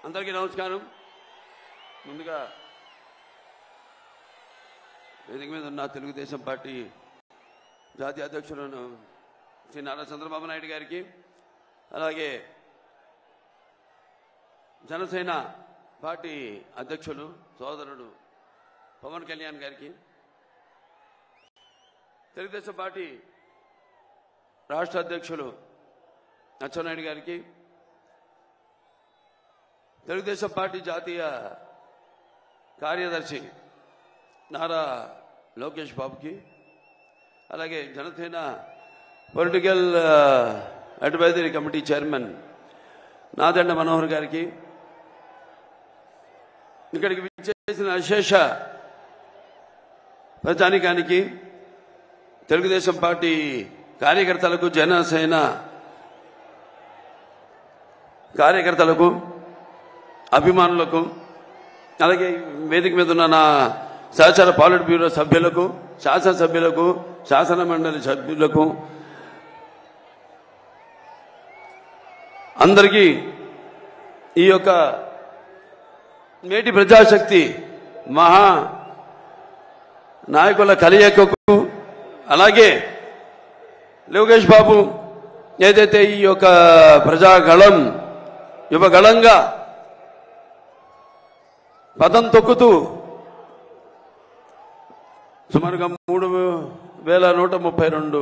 అందరికీ నమస్కారం. ముందుగా వేదిక మీద ఉన్న తెలుగుదేశం పార్టీ జాతీయ అధ్యక్షుడు శ్రీ నారా చంద్రబాబు నాయుడు గారికి, అలాగే జనసేన పార్టీ అధ్యక్షులు సోదరుడు పవన్ కళ్యాణ్ గారికి, తెలుగుదేశం పార్టీ రాష్ట్ర అధ్యక్షులు అచ్చెన్నాయుడు గారికి, తెలుగుదేశం పార్టీ జాతీయ కార్యదర్శి నారా లోకేష్ బాబుకి, అలాగే Janasena political advisory committee chairman Nadendla Manohar గారికి, ఇక్కడికి విచ్చేసిన అశేష ప్రజానికానికి, తెలుగుదేశం పార్టీ కార్యకర్తలకు, జనసేన కార్యకర్తలకు, అభిమానులకు, అలాగే వేదిక మీద ఉన్న నా సహచార పాలిట్ బ్యూరో సభ్యులకు, శాసనసభ్యులకు, శాసన మండలి సభ్యులకు అందరికీ ఈ యొక్క నేటి ప్రజాశక్తి మహా నాయకుల కలయికకు, అలాగే లోకేష్ బాబు ఏదైతే ఈ యొక్క ప్రజాగళం యువగళంగా పదం తొక్కుతూ సుమారుగా 3132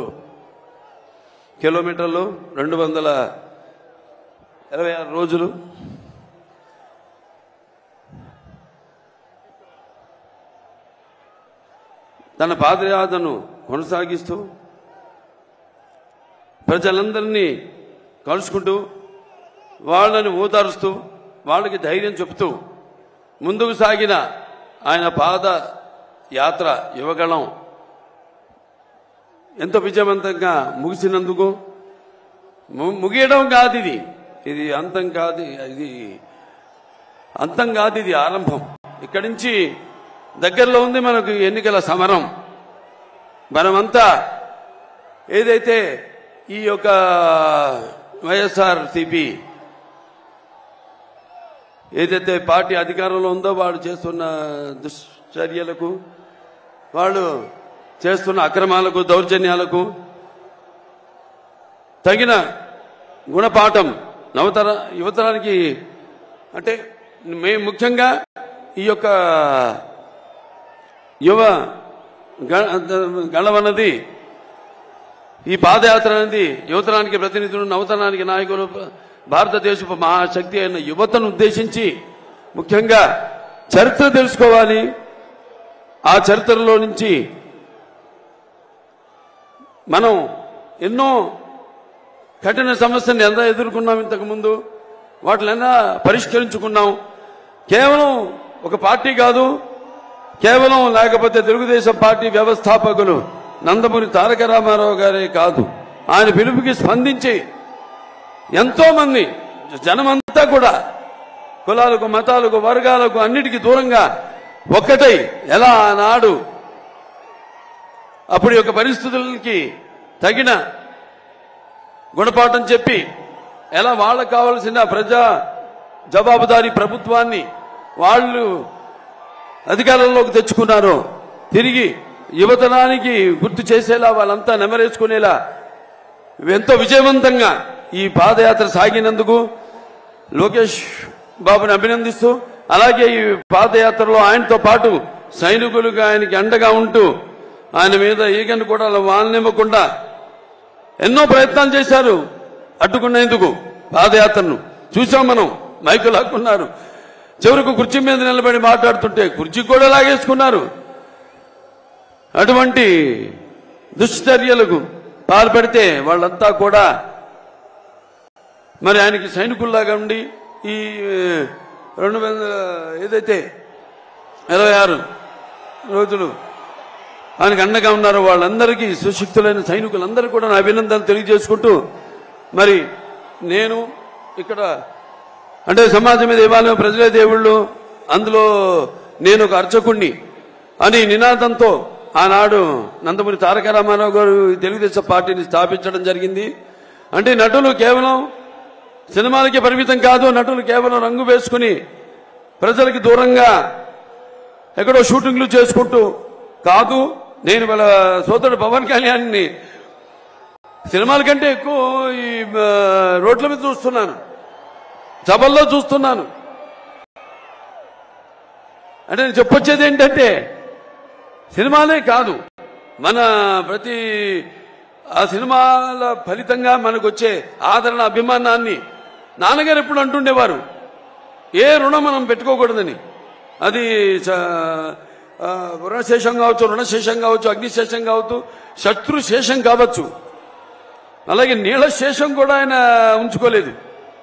కిలోమీటర్లు 226 రోజులు తన పాదయాత్రను కొనసాగిస్తూ ప్రజలందరినీ కలుసుకుంటూ వాళ్ళని ఓదారుస్తూ వాళ్ళకి ధైర్యం చెప్తూ ముందుకు సాగిన ఆయన పాద యాత్ర యువగళం ఎంతో విజయవంతంగా ముగిసినందుకు, ముగియడం కాదు ఇది అంతం కాదు, ఇది ఆరంభం. ఇక్కడి నుంచి దగ్గరలో ఉంది మనకు ఎన్నికల సమరం. మనమంతా ఏదైతే ఈ యొక్క వైఎస్ఆర్సీపీ ఏదైతే పార్టీ అధికారంలో ఉందో వాళ్ళు చేస్తున్న దుశ్చర్యలకు, వాళ్ళు చేస్తున్న అక్రమాలకు, దౌర్జన్యాలకు తగిన గుణపాఠం యువతరానికి, అంటే మేము ముఖ్యంగా ఈ యొక్క యువ గళమన్నది, ఈ పాదయాత్ర అనేది యువతరానికి ప్రతినిధులు, నవతరానికి నాయకులు, భారతదేశపు మహాశక్తి అయిన యువతను ఉద్దేశించి ముఖ్యంగా చరిత్ర తెలుసుకోవాలి. ఆ చరిత్రలో నుంచి మనం ఎన్నో కఠిన సమస్యలను ఎలా ఎదుర్కొన్నాం, ఇంతకుముందు వాటినైనా పరిష్కరించుకున్నాం. కేవలం ఒక పార్టీ కాదు, కేవలం లేకపోతే తెలుగుదేశం పార్టీ వ్యవస్థాపకులు నందమూరి తారక రామారావు గారే కాదు, ఆయన పిలుపుకి స్పందించి ఎంతో మంది జనమంతా కూడా కులాలకు, మతాలకు, వర్గాలకు అన్నిటికీ దూరంగా ఒక్కటై ఎలా ఆనాడు అప్పుడు యొక్క పరిస్థితులకి తగిన గుణపాఠం చెప్పి ఎలా వాళ్ళకు కావలసిన ప్రజా జవాబుదారీ ప్రభుత్వాన్ని వాళ్ళు అధికారంలోకి తెచ్చుకున్నారో తిరిగి యువతరానికి గుర్తు చేసేలా, వాళ్ళంతా నెమరేసుకునేలా ఎంతో విజయవంతంగా ఈ పాదయాత్ర సాగినందుకు లోకేష్ బాబుని అభినందిస్తూ, అలాగే ఈ పాదయాత్రలో ఆయనతో పాటు సైనికులుగా ఆయనకి అండగా ఉంటూ ఆయన మీద ఈగను కూడా వాలనివ్వకుండా ఎన్నో ప్రయత్నాలు చేశారు అడ్డుకునేందుకు. పాదయాత్రను చూసాం మనం, మైకులు లాక్కున్నారు, చివరకు కుర్చీ మీద నిలబడి మాట్లాడుతుంటే కుర్చీ కూడా లాగేసుకున్నారు. అటువంటి దుశ్చర్యలకు పాల్పడితే వాళ్ళంతా కూడా మరి ఆయనకి సైనికుల్లాగా ఉండి ఈ 26 రోజులు ఆయనకు అండగా ఉన్నారో వాళ్ళందరికీ, సుశక్తులైన సైనికులందరూ కూడా నా అభినందనలు తెలియజేసుకుంటూ, మరి నేను ఇక్కడ అంటే సమాజం మీద దేవాలయం, ప్రజలే దేవుళ్ళు, అందులో నేను ఒక అర్చకుణ్ణి అని నినాదంతో ఆనాడు నందమూరి తారక రామారావు గారు తెలుగుదేశం పార్టీని స్థాపించడం జరిగింది. అంటే నటులు కేవలం సినిమాలకి పరిమితం కాదు. నటులు కేవలం రంగు వేసుకుని ప్రజలకి దూరంగా ఎక్కడో షూటింగ్లు చేసుకుంటూ కాదు. నేను వాళ్ళ సోదరుడు పవన్ కళ్యాణ్ని సినిమాల కంటే ఎక్కువ ఈ రోడ్ల మీద చూస్తున్నాను, సభల్లో చూస్తున్నాను. అంటే నేను చెప్పొచ్చేది ఏంటంటే సినిమాలే కాదు, మన ప్రతి ఆ సినిమాల ఫలితంగా మనకు వచ్చే ఆదరణ, అభిమానాన్ని నాన్నగారు ఎప్పుడు అంటుండేవారు, ఏ రుణం మనం పెట్టుకోకూడదని. అది రుణశేషం కావచ్చు, రుణశేషం కావచ్చు, అగ్నిశేషం కావచ్చు, శత్రుశేషం కావచ్చు. అలాగే నీళ్ల శేషం కూడా ఆయన ఉంచుకోలేదు.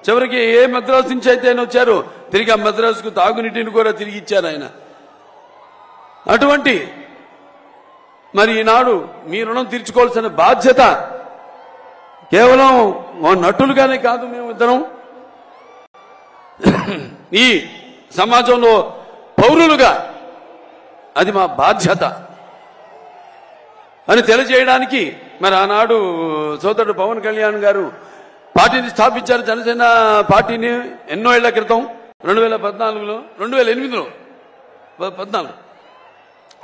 చివరికి ఏ మద్రాసు నుంచి అయితే ఆయన వచ్చారో తిరిగి ఆ మద్రాసుకు తాగునీటిని కూడా తిరిగి ఇచ్చారు ఆయన. అటువంటి మరి ఈనాడు మీ రుణం తీర్చుకోవాల్సిన బాధ్యత కేవలం నటులుగానే కాదు, మేము ఇద్దరం ఈ సమాజంలో పౌరులుగా అది మా బాధ్యత అని తెలియజేయడానికి మరి ఆనాడు సోదరుడు పవన్ కళ్యాణ్ గారు పార్టీని స్థాపించారు. జనసేన పార్టీని ఎన్నో ఏళ్ల క్రితం 2014లో 2008లో 14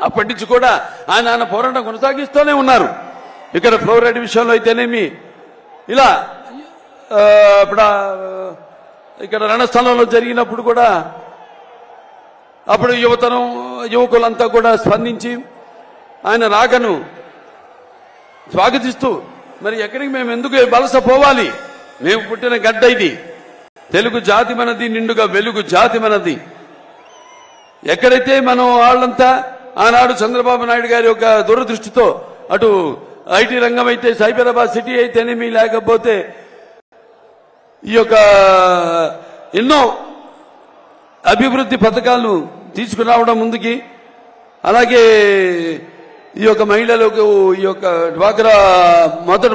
అప్పటి నుంచి కూడా ఆయన పోరాటం కొనసాగిస్తూనే ఉన్నారు. ఇక్కడ ఫ్లోరైడ్ విషయంలో అయితేనేమి, ఇలా ఇప్పుడు ఇక్కడ రణస్థలంలో జరిగినప్పుడు కూడా అప్పుడు యువకులంతా కూడా స్పందించి ఆయన రాకను స్వాగతిస్తూ మరి ఎక్కడికి మేము ఎందుకు వలస పోవాలి, మేము పుట్టిన గడ్డ ఇది, తెలుగు జాతి మనది, నిండుగా వెలుగు జాతి మనది. ఎక్కడైతే మనం వాళ్ళంతా ఆనాడు చంద్రబాబు నాయుడు గారి యొక్క దూరదృష్టితో అటు ఐటీ రంగం అయితే సైబరాబాద్ సిటీ అయితేనేమి, లేకపోతే ఈ యొక్క ఎన్నో అభివృద్ధి పథకాలను తీసుకురావడం ముందుకి, అలాగే ఈ యొక్క మహిళలకు ఈ యొక్క డ్వాక్రా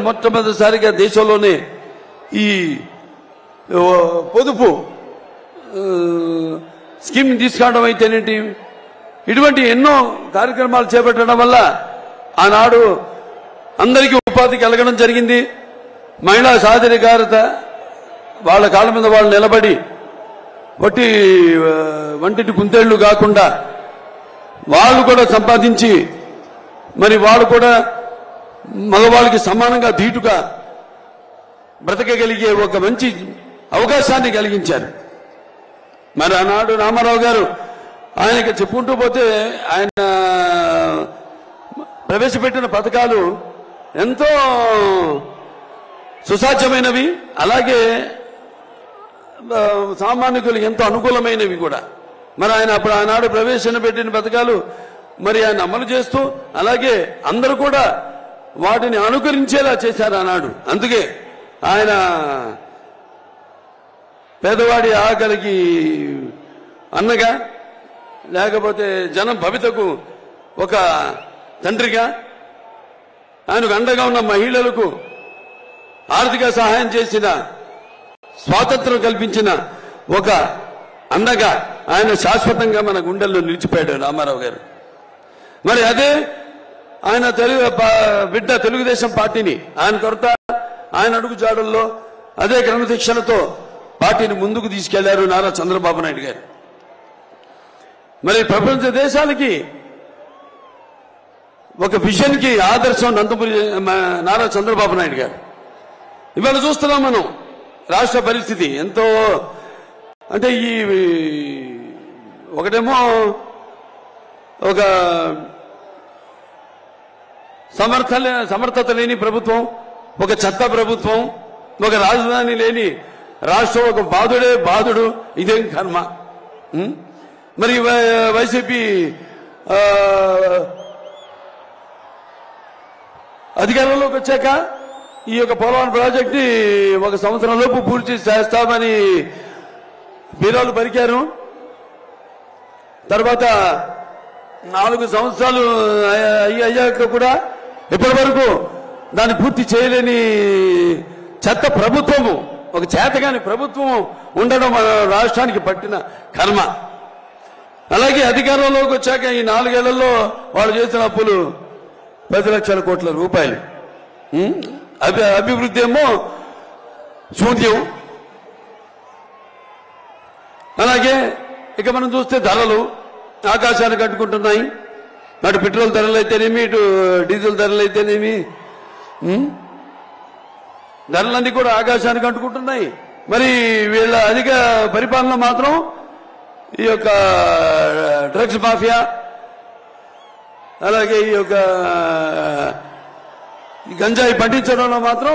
మొట్టమొదటిసారిగా దేశంలోనే ఈ పొదుపు స్కీమ్ తీసుకురావడం అయితేనేంటి, ఇటువంటి ఎన్నో కార్యక్రమాలు చేపట్టడం వల్ల ఆనాడు అందరికీ ఉపాధి కలగడం జరిగింది. మహిళా సాధికారత, వాళ్ళ కాళ్ళ మీద వాళ్ళు నిలబడి వంటిటి కుందేళ్లు కాకుండా వాళ్ళు కూడా సంపాదించి మరి వాళ్ళు కూడా మగవాళ్ళకి సమానంగా ధీటుగా బ్రతకగలిగే ఒక మంచి అవకాశాన్ని కలిగించారు. మరి ఆనాడు రామారావు గారు ఆయనకి చెప్పుకుంటూ పోతే ఆయన ప్రవేశపెట్టిన పథకాలు ఎంతో సుసాధ్యమైనవి, అలాగే సామాన్యులకు ఎంతో అనుకూలమైనవి కూడా. మరి ఆయన అప్పుడు ఆనాడు ప్రవేశపెట్టిన పథకాలు మరి ఆయన అమలు చేస్తూ అలాగే అందరూ కూడా వాటిని అనుకరించేలా చేశారు ఆనాడు. అందుకే ఆయన పేదవాడి ఆకలికి అన్నగా, లేకపోతే జనం భవితకు ఒక తండ్రిగా, ఆయనకు అండగా ఉన్న మహిళలకు ఆర్థిక సహాయం చేసిన, స్వాతంత్రం కల్పించిన ఒక అండగా ఆయన శాశ్వతంగా మన గుండెల్లో నిలిచిపోయాడు రామారావు గారు. మరి అదే ఆయన బిడ్డ తెలుగుదేశం పార్టీని ఆయన కొరత, ఆయన అడుగు జాడల్లో అదే క్రమశిక్షణతో పార్టీని ముందుకు తీసుకెళ్లారు నారా చంద్రబాబు నాయుడు గారు. మరి ప్రపంచ దేశాలకి ఒక విజన్ కి ఆదర్శం నందమూరి నారా చంద్రబాబు నాయుడు గారు. ఇవాళ చూస్తున్నాం మనం రాష్ట్ర పరిస్థితి ఎంతో, అంటే ఈ ఒకటేమో ఒక సమర్థత లేని ప్రభుత్వం, ఒక చెత్త ప్రభుత్వం, ఒక రాజధాని లేని రాష్ట్రం, ఒక బాధుడు, ఇదేం కర్మ. మరి వైసీపీ అధికారంలోకి వచ్చాక ఈ యొక్క పోలవరం ప్రాజెక్ట్ ని 1 సంవత్సరం లోపు పూర్తి చేస్తామని బీరాలు పలికారు. తర్వాత 4 సంవత్సరాలు అయ్యాక కూడా ఇప్పటి వరకు దాన్ని పూర్తి చేయలేని చెత్త ప్రభుత్వము, ఒక చేతగాని ప్రభుత్వం ఉండడం రాష్ట్రానికి పట్టిన కర్మ. అలాగే అధికారంలోకి వచ్చాక ఈ 4 ఏళ్లలో వాళ్ళు చేసిన అప్పులు 10 లక్షల కోట్ల రూపాయలు. అభివృద్ధి ఏమో శూన్యం. అలాగే ఇక మనం చూస్తే ధరలు ఆకాశానికి అంటుకుంటున్నాయి. అటు పెట్రోల్ ధరలు అయితేనేమి, ఇటు డీజిల్ ధరలు అయితేనేమి, ధరలన్నీ కూడా ఆకాశానికి అంటుకుంటున్నాయి. మరి వీళ్ళ అధిక పరిపాలన మాత్రం ఈ యొక్క డ్రగ్స్ మాఫియా, అలాగే ఈ యొక్క గంజాయి పండించడంలో మాత్రం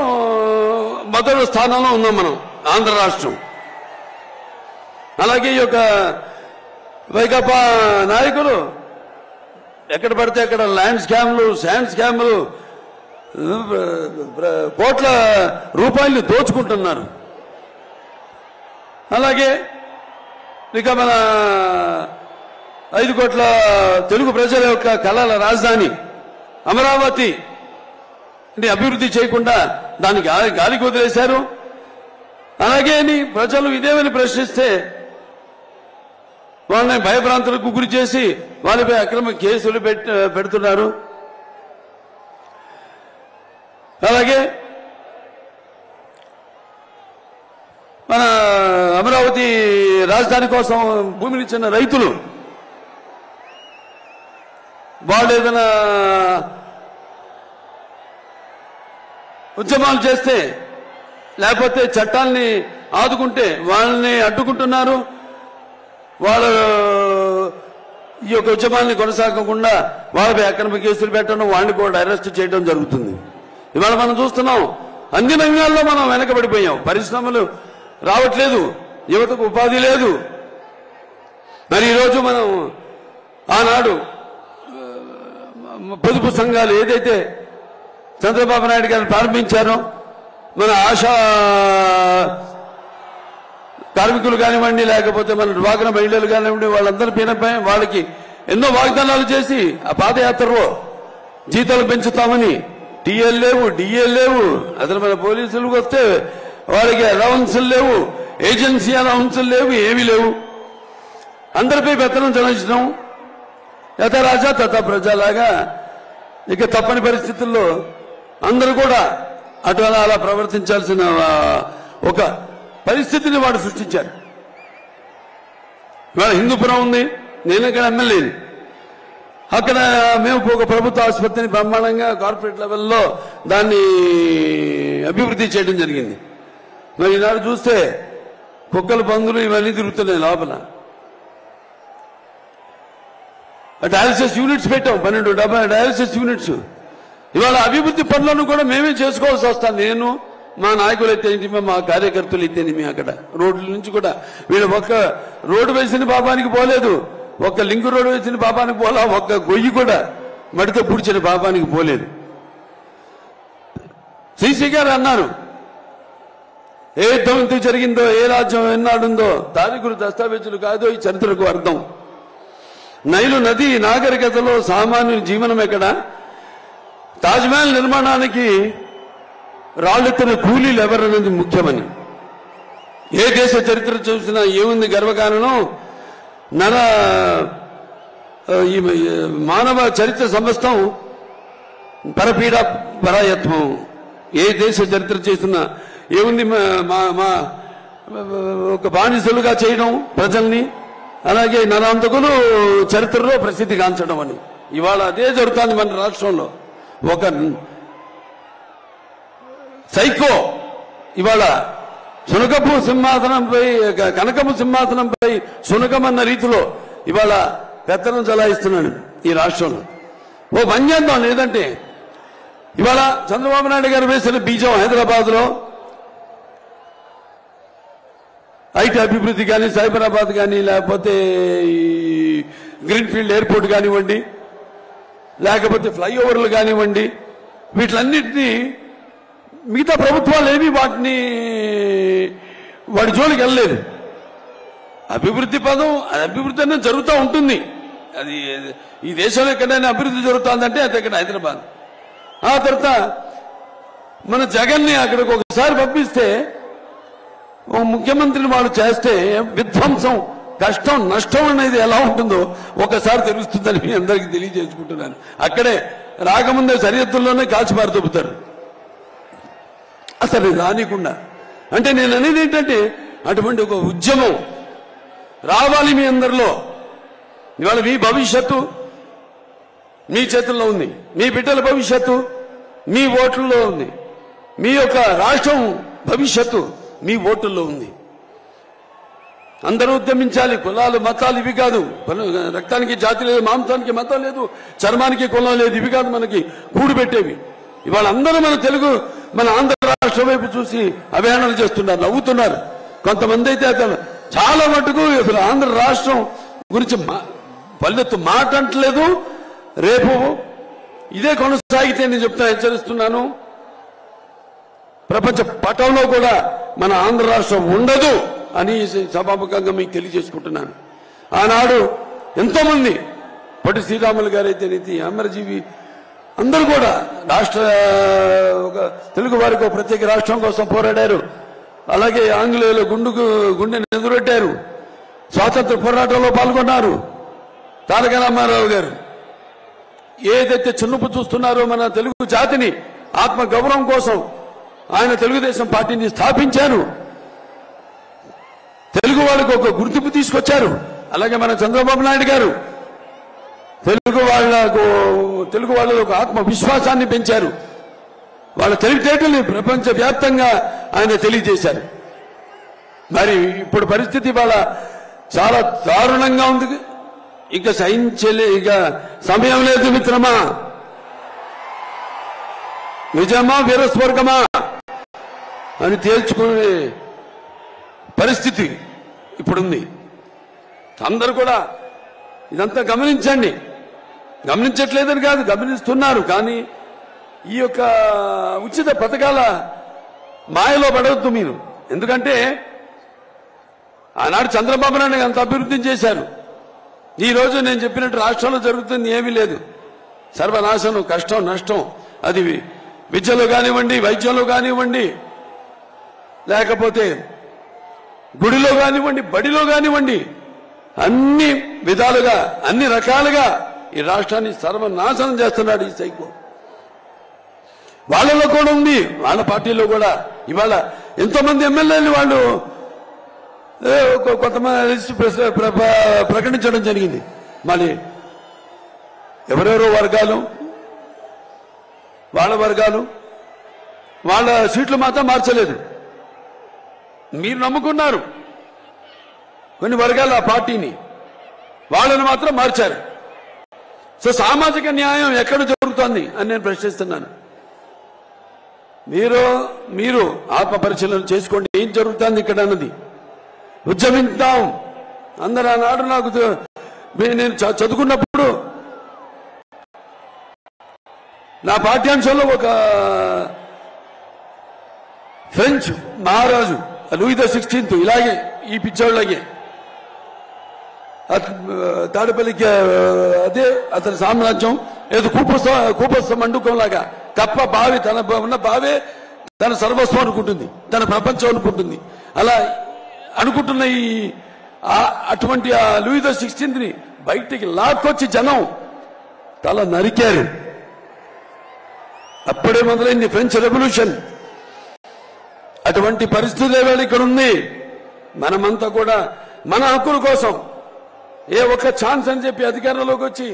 మొదటి స్థానంలో ఉన్నాం మనం, ఆంధ్ర రాష్ట్రం. అలాగే ఈ యొక్క వైకాపా నాయకులు ఎక్కడ పడితే అక్కడ ల్యాండ్ స్కామ్లు, శాండ్ స్కామ్లు, కోట్ల రూపాయలు దోచుకుంటున్నారు. అలాగే ఇక మన 5 కోట్ల తెలుగు ప్రజల యొక్క కళల రాజధాని అమరావతి అభివృద్ధి చేయకుండా దానికి గాలికి వదిలేశారు. అలాగే ప్రజలు ఇదేమని ప్రశ్నిస్తే వాళ్ళని భయభ్రాంతులకు గురి చేసి వాళ్ళపై అక్రమ కేసులు పెడుతున్నారు. అలాగే మన అమరావతి రాజధాని కోసం భూమిని ఇచ్చిన రైతులు వాళ్ళు ఏదైనా ఉద్యమాలు చేస్తే లేకపోతే చట్టాల్ని ఆదుకుంటే వాళ్ళని అడ్డుకుంటున్నారు. వాళ్ళ ఈ యొక్క ఉద్యమాన్ని కొనసాగకుండా వాళ్ళపై అక్రమ కేసులు పెట్టడం, వాళ్ళని కూడా అరెస్ట్ చేయడం జరుగుతుంది. ఇవాళ మనం చూస్తున్నాం అన్ని రంగాల్లో మనం వెనకబడిపోయాం. పరిశ్రమలు రావట్లేదు, యువతకు ఉపాధి లేదు. మరి ఈరోజు మనం ఆనాడు పొదుపు సంఘాలు ఏదైతే చంద్రబాబు నాయుడు గారు ప్రారంభించారో, మన ఆశా కార్మికులు కానివ్వండి, లేకపోతే మన డ్వాక్రా మహిళలు కానివ్వండి, వాళ్ళందరి పైనపై వాళ్ళకి ఎన్నో వాగ్దానాలు చేసి ఆ పాదయాత్రలో జీతాలు పెంచుతామని, టీఎల్ లేవు, డిఎల్ లేవు, అసలు మన పోలీసులకు వస్తే వాళ్ళకి అలవెన్సులు లేవు, ఏజెన్సీ అలవెన్సులు లేవు, ఏమీ లేవు. అందరిపై పెత్తనం చెల్లించడం, యథా రాజా తథా ప్రజలాగా ఇక తప్పని పరిస్థితుల్లో అందరూ కూడా అటు అలా ప్రవర్తించాల్సిన ఒక పరిస్థితిని వాడు సృష్టించారు. ఇవాళ హిందూపురం ఉంది, నేను ఇక్కడ ఎమ్మెల్యేని. అక్కడ మేము ఒక ప్రభుత్వ ఆసుపత్రిని బ్రహ్మాండంగా కార్పొరేట్ లెవెల్లో దాన్ని అభివృద్ధి చేయడం జరిగింది. మరి ఈనాడు చూస్తే కుక్కలు, పందులు ఇవన్నీ తిరుగుతున్నాయి లోపల. డయాలసిస్ యూనిట్స్ పెట్టాం, 12 డయాలసిస్ యూనిట్స్. ఇవాళ అభివృద్ధి పనులను కూడా మేమే చేసుకోవాల్సి వస్తాను. నేను, మా నాయకులు అయితేనేమి, మా కార్యకర్తలు అయితేనేమి. అక్కడ రోడ్ల నుంచి కూడా వీళ్ళు ఒక్క రోడ్డు వేసిన పాపానికి పోలేదు, ఒక్క లింక్ రోడ్డు వేసిన పాపానికి పోలా, ఒక్క గొయ్యి కూడా మడితో పుడిచిన పాపానికి పోలేదు. శ్రీశ్రీ గారు అన్నారు, ఏ యుద్ధం ఎందుకు జరిగిందో, ఏ రాజ్యం ఎన్నాడుందో తారీఖులు దస్తావేజులు కాదో ఈ చరిత్రకు అర్థం. నైలు నది నాగరికతలో సామాన్యుని జీవనం ఎక్కడ, తాజ్మహల్ నిర్మాణానికి రాళ్లెత్తిన కూలీలు ఎవరనేది ముఖ్యమని. ఏ దేశ చరిత్ర చూసినా ఏముంది గర్వకారణం, ఈ మానవ చరిత్ర సమస్తం పరపీడ పరాయత్వం. ఏ దేశ చరిత్ర చేసినా ఏముంది, ఒక బానిసలుగా చేయడం ప్రజల్ని, అలాగే నరాంతకులు చరిత్రలో ప్రసిద్ధి గాంచడం అని. ఇవాళ అదే జరుగుతుంది మన రాష్ట్రంలో. ఒక సైకో ఇవాళ శునకపు సింహాసనంపై, కనకపు సింహాసనంపై శునకమన్న రీతిలో ఇవాళ పెత్తనం చలాయిస్తున్నాడు ఈ రాష్ట్రంలో. ఓ పని చేద్దాం, లేదంటే ఇవాళ చంద్రబాబు నాయుడు గారు వేసిన బీజం హైదరాబాద్ లో ఐటీ అభివృద్ధి కానీ, సైబరాబాద్ కానీ, లేకపోతే గ్రీన్ఫీల్డ్ ఎయిర్పోర్ట్ కానివ్వండి, లేకపోతే ఫ్లైఓవర్లు కానివ్వండి, వీటిలన్నింటినీ మిగతా ప్రభుత్వాలు ఏమీ వాటి జోలికి వెళ్ళలేదు. అభివృద్ధి పదం, అభివృద్ధి అనేది జరుగుతూ ఉంటుంది. అది ఈ దేశంలో ఎక్కడైనా అభివృద్ధి జరుగుతుందంటే అది ఇక్కడ హైదరాబాద్. ఆ తర్వాత మన జగన్ని అక్కడికి ఒకసారి పంపిస్తే, ఓ ముఖ్యమంత్రిని వాళ్ళు చేస్తే విధ్వంసం, కష్టం, నష్టం అనేది ఎలా ఉంటుందో ఒకసారి తెలుస్తుందని మీ అందరికీ తెలియజేసుకుంటున్నాను. అక్కడే రాకముందే సరిహద్దుల్లోనే కాల్చిపారు దొబ్బుతారు అసలు రానికుండా. అంటే నేను అనేది ఏంటంటే, అటువంటి ఒక ఉద్యమం రావాలి మీ అందరిలో. ఇవాళ మీ భవిష్యత్తు మీ చేతుల్లో ఉంది, మీ బిడ్డల భవిష్యత్తు మీ ఓట్లలో ఉంది, మీ యొక్క రాష్ట్రం భవిష్యత్తు మీ ఓటుల్లో ఉంది. అందరూ ఉద్యమించాలి. కులాలు మతాలు ఇవి కాదు. రక్తానికి జాతి లేదు, మాంసానికి మతం లేదు, చర్మానికి కులం లేదు, ఇవి కాదు మనకి కూడు పెట్టేవి. ఇవాళ అందరూ మన ఆంధ్ర రాష్ట్రం వైపు చూసి అభియానాలు చేస్తున్నారు, నవ్వుతున్నారు. కొంతమంది అయితే అతను చాలా మటుకు ఆంధ్ర రాష్ట్రం గురించి పల్లెత్తు మాట అంటలేదు. రేపు ఇదే కొనసాగితే నేను హెచ్చరిస్తున్నాను, ప్రపంచ పటంలో కూడా మన ఆంధ్ర రాష్ట్రం ఉండదు అని సభాముఖంగా మీకు తెలియజేసుకుంటున్నాను. ఆనాడు ఎంతో మంది పొట్టి శ్రీరాములు గారైతే నీతి అమరజీవి అందరూ కూడా ఒక తెలుగు వారికి ఒక ప్రత్యేక రాష్ట్రం కోసం పోరాడారు. అలాగే ఆంగ్లేయులు గుండెని ఎదురొట్టారు, స్వాతంత్ర పోరాటంలో పాల్గొన్నారు. తారక రామారావు గారు ఏదైతే చిన్నపు చూస్తున్నారో మన తెలుగు జాతిని ఆత్మ గౌరవం కోసం ఆయన తెలుగుదేశం పార్టీని స్థాపించారు. తెలుగు వాళ్ళకు ఒక గుర్తింపు తీసుకొచ్చారు. అలాగే మన చంద్రబాబు నాయుడు గారు తెలుగు వాళ్ళలో ఒక ఆత్మ విశ్వాసాన్ని పెంచారు. వాళ్ళ తెలివితేటల్ని ప్రపంచ వ్యాప్తంగా ఆయన తెలియజేశారు. మరి ఇప్పుడు పరిస్థితి వాళ్ళ చాలా దారుణంగా ఉంది. ఇక ఇక సమయం లేదు మిత్రమా. నిజమా వీరస్వర్గమా అని తేల్చుకునే పరిస్థితి ఇప్పుడుంది. అందరూ కూడా ఇదంతా గమనించండి. గమనించట్లేదని కాదు, గమనిస్తున్నారు. కానీ ఈ యొక్క ఉచిత పథకాల మాయలో పడవద్దు మీరు. ఎందుకంటే ఆనాడు చంద్రబాబు నాయుడు అంత అభివృద్ధి చేశారు. ఈ రోజు నేను చెప్పినట్టు రాష్ట్రంలో జరుగుతుంది ఏమీ లేదు. సర్వనాశనం, కష్టం, నష్టం. అది విద్యలో కానివ్వండి, వైద్యంలో కానివ్వండి, లేకపోతే గుడిలో కానివ్వండి, బడిలో కానివ్వండి, అన్ని విధాలుగా అన్ని రకాలుగా ఈ రాష్ట్రాన్ని సర్వనాశనం చేస్తున్నాడు ఈ సైకో. వాళ్ళలో కూడా ఉంది, వాళ్ళ పార్టీలో కూడా. ఇవాళ ఎంతో మంది ఎమ్మెల్యేలు వాళ్ళు కొంతమంది లిస్టు ప్రకటించడం జరిగింది. మళ్ళీ ఎవరెవరో వర్గాలు వాళ్ళ సీట్లు మాత్రం మార్చలేదు. మీరు నమ్ముకున్నారు కొన్ని వర్గాలు ఆ పార్టీని, వాళ్ళని మాత్రం మార్చారు. సో సామాజిక న్యాయం ఎక్కడ జరుగుతోంది అని నేను ప్రశ్నిస్తున్నాను. మీరు ఆత్మ పరిశీలన చేసుకోండి, ఏం జరుగుతుంది ఇక్కడ అన్నది. ఉద్యమిద్దాం అందరూ. ఆనాడు నాకు నేను చదువుకున్నప్పుడు నా పాఠ్యాంశంలో ఒక ఫ్రెంచ్ మహారాజు లూయి ద 16 ఇలాగే ఈ పిచ్చోళ్ళగే తాడపల్లికి అదే అతని సామ్రాజ్యం ఏదో కూపస్థ మండుకం లాగా కప్ప బావి తన ఉన్న బావే తన సర్వస్వం అనుకుంటుంది, తన ప్రపంచం అనుకుంటుంది. అలా అనుకుంటున్న అటువంటి ఆ లూయి ద 16ని బయటికి లాక్కొచ్చి జనం తల నరికారు. అప్పుడే మొదలైంది ఫ్రెంచ్ రెవల్యూషన్. అటువంటి పరిస్థితి వేళ ఇక్కడ ఉంది. మనమంతా కూడా మన హక్కుల కోసం ఏ ఒక్క ఛాన్స్ అని చెప్పి అధికారంలోకి వచ్చి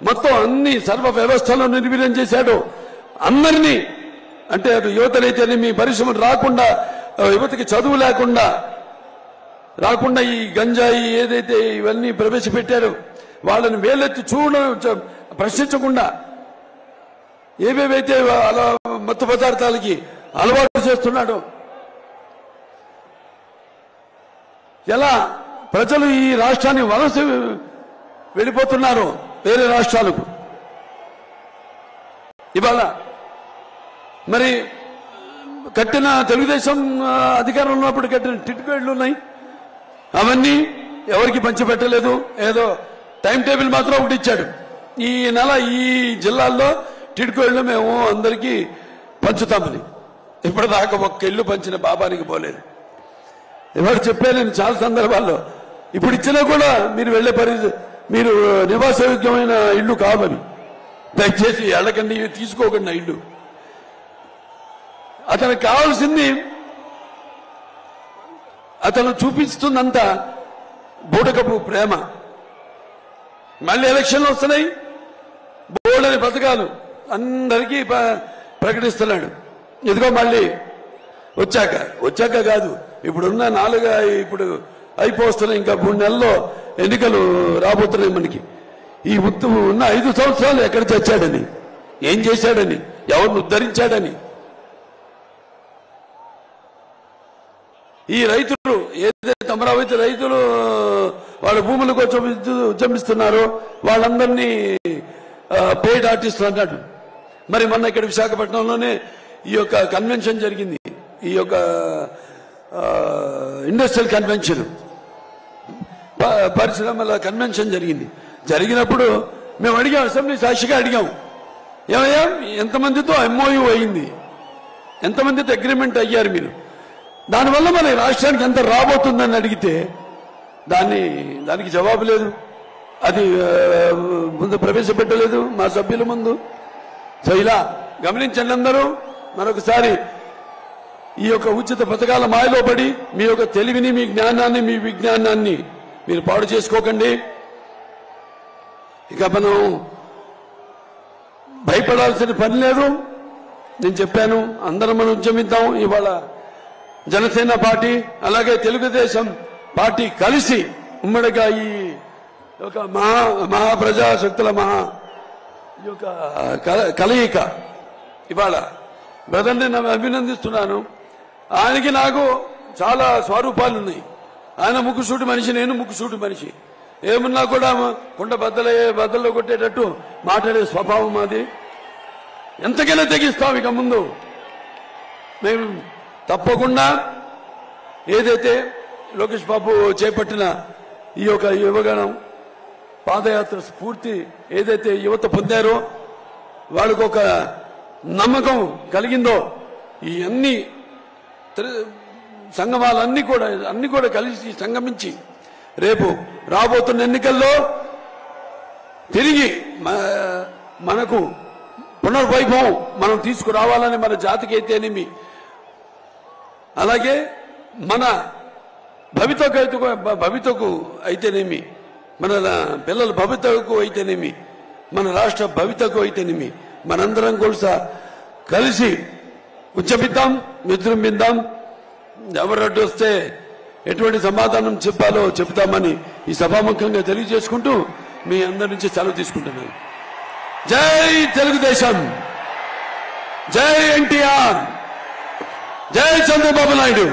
మొత్తం అన్ని సర్వ వ్యవస్థలను నిర్వీర్యం చేశాడు. అందరినీ అంటే అటు యువతనైతే మీ పరిశ్రమలు రాకుండా, యువతకి చదువు రాకుండా ఈ గంజాయి ఏదైతే ఇవన్నీ ప్రవేశపెట్టారో వాళ్ళని వేలెత్తి ప్రశ్నించకుండా ఏవేవైతే అలా మత్తు పదార్థాలకి అలవాటు చేస్తున్నాడో, ఎలా ప్రజలు ఈ రాష్ట్రాన్ని వలస వెళ్ళిపోతున్నారు వేరే రాష్ట్రాలకు. ఇవాళ మరి కట్టిన తెలుగుదేశం అధికారంలో ఉన్నప్పుడు కట్టిన టిట్కోయిడ్లు ఉన్నాయి, అవన్నీ ఎవరికి పంచిపెట్టలేదు. ఏదో టైం టేబుల్ మాత్రం ఒకటి ఇచ్చాడు. ఈ నెల ఈ జిల్లాల్లో టిట్కోయిడ్లు మేము అందరికీ పంచుతామని. ఇప్పటిదాకా ఒక్క ఇల్లు పంచిన బాబానికి పోలేదు. ఎవరు చెప్పాను నేను చాలా సందర్భాల్లో. ఇప్పుడు ఇచ్చినా కూడా మీరు వెళ్లే మీరు నివాసయోగ్యమైన ఇల్లు కావని దయచేసి ఎళ్ళకండి, తీసుకోకండి ఆ ఇల్లు. అతనికి కావాల్సింది అతను చూపిస్తుందంతా బూటకపు ప్రేమ. మళ్ళీ ఎలక్షన్లు వస్తున్నాయి, బోల్డని పథకాలు అందరికీ ప్రకటిస్తున్నాడు. ఇదిగో మళ్ళీ వచ్చాక కాదు, ఇప్పుడున్న ఇప్పుడు అయిపోతున్నాయి, ఇంకా 3 నెలల్లో ఎన్నికలు రాబోతున్నాయి మనకి. ఈ ఉన్న 5 సంవత్సరాలు ఎక్కడ తెచ్చాడని, ఏం చేశాడని, ఎవరిని ఉద్ధరించాడని, ఈ రైతులు ఏదైతే అమరావతి రైతులు వాళ్ళ భూముల కోసం ఉద్యమిస్తున్నారో వాళ్ళందరినీ పెయిడ్ ఆర్టిస్టులు అన్నాడు. మరి మొన్న ఇక్కడ విశాఖపట్నంలోనే ఈ యొక్క కన్వెన్షన్ జరిగింది, ఈ యొక్క ఇండస్ట్రియల్ కన్వెన్షన్, పరిశ్రమల కన్వెన్షన్ జరిగినప్పుడు మేము అడిగాం, అసెంబ్లీ సాక్షిగా అడిగాం, ఏమయ్యా ఎంతమందితో ఎంఓయూ అయింది, ఎంతమందితో అగ్రిమెంట్ అయ్యారు మీరు, దానివల్ల మన రాష్ట్రానికి ఎంత రాబోతుందని అడిగితే దానికి జవాబు లేదు. అది ముందు ప్రవేశపెట్టలేదు మా సభ్యుల ముందు. సో ఇలా గమనించండి అందరూ. మరొకసారి ఈ యొక్క ఉచిత పథకాల మాయలో పడి మీ యొక్క తెలివిని, మీ జ్ఞానాన్ని, మీ విజ్ఞానాన్ని మీరు పాడు చేసుకోకండి. ఇక మనం భయపడాల్సిన పని లేదు. నేను చెప్పాను, అందరం మనం ఉద్యమిద్దాం. ఇవాళ జనసేన పార్టీ అలాగే తెలుగుదేశం పార్టీ కలిసి ఉమ్మడిగా ఈ యొక్క మహాప్రజాశక్తుల ఈ యొక్క కలయిక ఇవాళ బ్రదర్ని నేను అభినందిస్తున్నాను. ఆయనకి నాకు చాలా స్వరూపాలు ఉన్నాయి. ఆయన ముక్కుసూటి మనిషి, నేను ముక్కుసూటి మనిషి. ఏమున్నా కూడా కుండ బద్దల్లో కొట్టేటట్టు మాట్లాడే స్వభావం అది. ఎంతకైనా తెగిస్తాం. ఇక ముందు మేము తప్పకుండా ఏదైతే లోకేష్ బాబు చేపట్టిన ఈ యొక్క యువగణం పాదయాత్ర స్ఫూర్తి ఏదైతే యువత పొందారో, వాళ్ళకు ఒక నమ్మకం కలిగిందో, ఈ అన్ని సంగమాలన్నీ కూడా కలిసి సంగమించి రేపు రాబోతున్న ఎన్నికల్లో తిరిగి మనకు పునర్వైభవం మనం తీసుకురావాలని, మన జాతికి అయితేనేమి, అలాగే మన భవితకు అయితేనేమి, మన పిల్లల భవితకు అయితేనేమి, మన రాష్ట్ర భవితకు అయితేనేమి, మనందరం కూడా కలిసి ఉద్యమిద్దాం, విజృంభిద్దాం. ఎవరు అడ్డు వస్తే ఎటువంటి సమాధానం చెప్పాలో చెప్తామని ఈ సభాముఖంగా తెలియజేసుకుంటూ మీ అందరి నుంచి సెలవు తీసుకుంటున్నాను. జై తెలుగుదేశం, జై ఎన్టీఆర్, జై చంద్రబాబు నాయుడు.